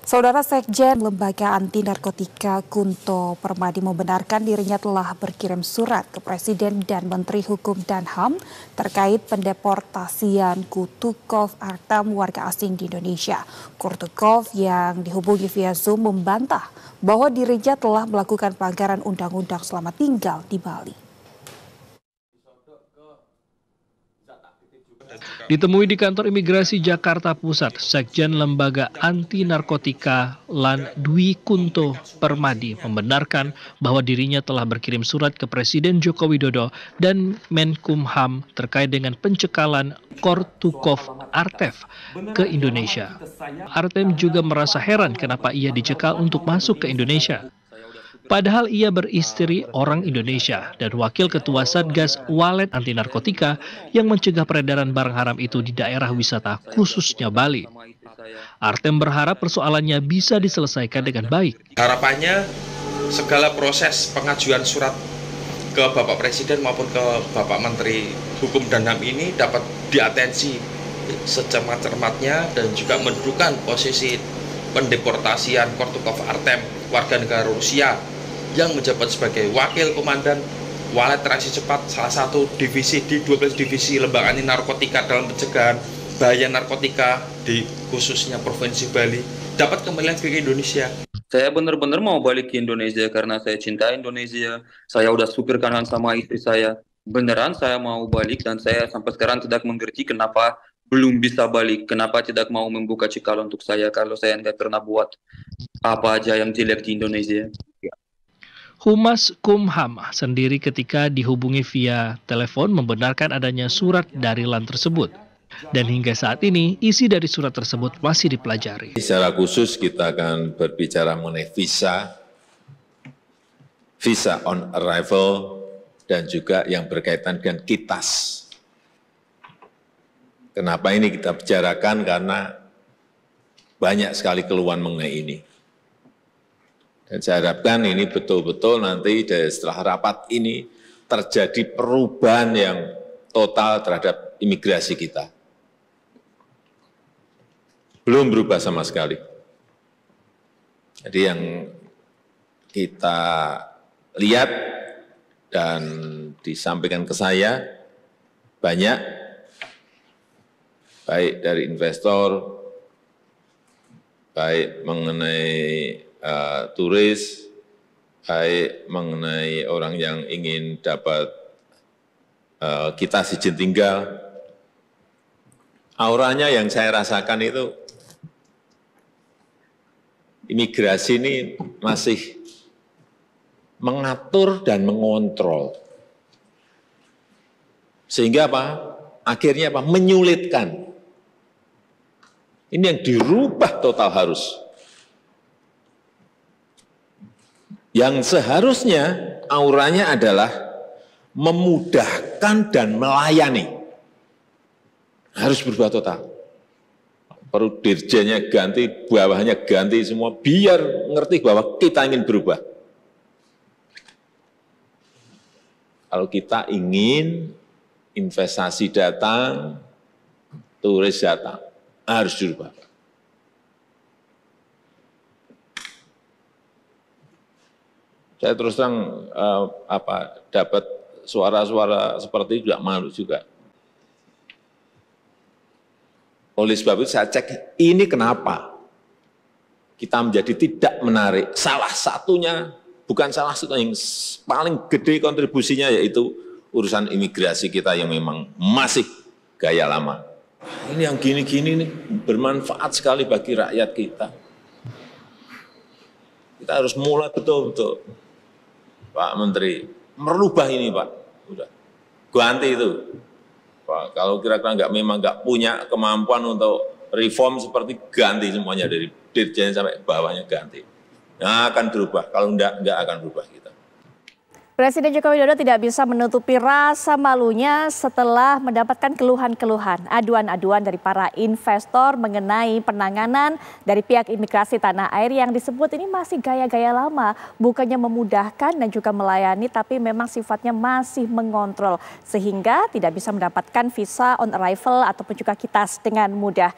Saudara Sekjen Lembaga Anti Narkotika Kunto Permadi membenarkan dirinya telah berkirim surat ke Presiden dan Menteri Hukum dan HAM terkait pendeportasian Kurtukov Artem warga asing di Indonesia. Kurtukov yang dihubungi via Zoom membantah bahwa dirinya telah melakukan pelanggaran undang-undang selama tinggal di Bali. Ditemui di kantor imigrasi Jakarta Pusat, Sekjen Lembaga Anti Narkotika LAN Dwi Kunto Permadi membenarkan bahwa dirinya telah berkirim surat ke Presiden Joko Widodo dan Menkumham terkait dengan pencekalan Kurtukov Artem ke Indonesia. Artem juga merasa heran kenapa ia dicekal untuk masuk ke Indonesia. Padahal ia beristri orang Indonesia dan wakil ketua Satgas Walet Anti Narkotika yang mencegah peredaran barang haram itu di daerah wisata khususnya Bali. Artem berharap persoalannya bisa diselesaikan dengan baik. Harapannya segala proses pengajuan surat ke Bapak Presiden maupun ke Bapak Menteri Hukum dan HAM ini dapat diatensi secermat-cermatnya dan juga mendudukan posisi pendeportasian Kurtukov Artem warga negara Rusia yang menjabat sebagai Wakil Komandan Walet Reaksi Cepat salah satu divisi di 12 divisi Lembaga Anti Narkotika dalam pencegahan bahaya narkotika di khususnya Provinsi Bali dapat kembali ke Indonesia. Saya benar-benar mau balik ke Indonesia karena saya cinta Indonesia. Saya udah super kangen sama istri saya. Beneran saya mau balik dan saya sampai sekarang tidak mengerti kenapa belum bisa balik. Kenapa tidak mau membuka cikal untuk saya kalau saya nggak pernah buat apa aja yang jelek di Indonesia. Humas Kumham sendiri ketika dihubungi via telepon membenarkan adanya surat dari LAN tersebut. Dan hingga saat ini isi dari surat tersebut masih dipelajari. Secara khusus kita akan berbicara mengenai visa on arrival dan juga yang berkaitan dengan KITAS. Kenapa ini kita bicarakan? Karena banyak sekali keluhan mengenai ini. Dan saya harapkan ini betul-betul nanti setelah rapat ini terjadi perubahan yang total terhadap imigrasi kita. Belum berubah sama sekali. Jadi yang kita lihat dan disampaikan ke saya banyak, baik dari investor, baik mengenai turis, baik mengenai orang yang ingin dapat KITAS izin tinggal. Auranya yang saya rasakan itu, imigrasi ini masih mengatur dan mengontrol. Sehingga apa? Akhirnya apa? Menyulitkan. Ini yang dirubah total harus. Yang seharusnya auranya adalah memudahkan dan melayani. Harus berubah total. Perlu dirjennya ganti, bawahnya ganti semua, biar ngerti bahwa kita ingin berubah. Kalau kita ingin investasi datang, turis datang, harus dirubah. Saya terus terang dapat suara-suara seperti itu, tidak malu juga. Oleh sebab itu saya cek, ini kenapa kita menjadi tidak menarik. Salah satunya, bukan salah satu yang paling gede kontribusinya yaitu urusan imigrasi kita yang memang masih gaya lama. Ini yang gini-gini nih bermanfaat sekali bagi rakyat kita. Kita harus mulai betul-betul. Pak Menteri, merubah ini Pak. Udah, ganti itu. Pak, kalau kira-kira memang nggak punya kemampuan untuk reform seperti ganti semuanya dari dirjen sampai bawahnya ganti. Nah, akan berubah. Kalau enggak akan berubah kita. Presiden Joko Widodo tidak bisa menutupi rasa malunya setelah mendapatkan keluhan-keluhan, aduan-aduan dari para investor mengenai penanganan dari pihak imigrasi tanah air yang disebut ini masih gaya-gaya lama, bukannya memudahkan dan juga melayani, tapi memang sifatnya masih mengontrol sehingga tidak bisa mendapatkan visa on arrival ataupun juga KITAS dengan mudah.